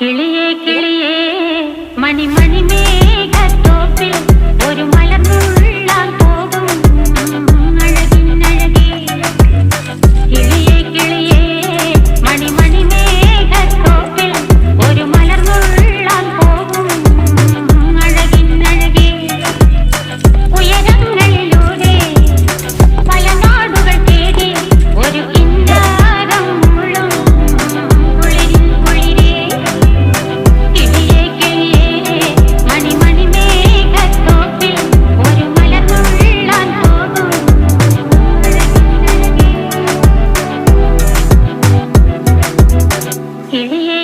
കിളിയേ കിളിയേ മണിമണി മേഘത്തോപ്പിൽ ഒരു മലർന്നുള്ളാൻ പോകും അഴകിനഴകേ. കിളിയേ കിളിയേ മണിമണി മേഘത്തോപ്പിൽ ഒരു മലർന്നുള്ളാൻ പോകും അഴകിനഴകേ. ഉയരങ്ങളിലൂടെ പല നാടുകൾ തേടി ഒരു കിന്നാരം മുള്ളും കുളിരിൻ കുളിരേ. കിളിയേ കിളിയേ മണിമണി മേഘത്തോപ്പിൽ ഒരു മലർന്നുള്ളാൻ പോകും അഴകിനഴകേ. കിളിയേ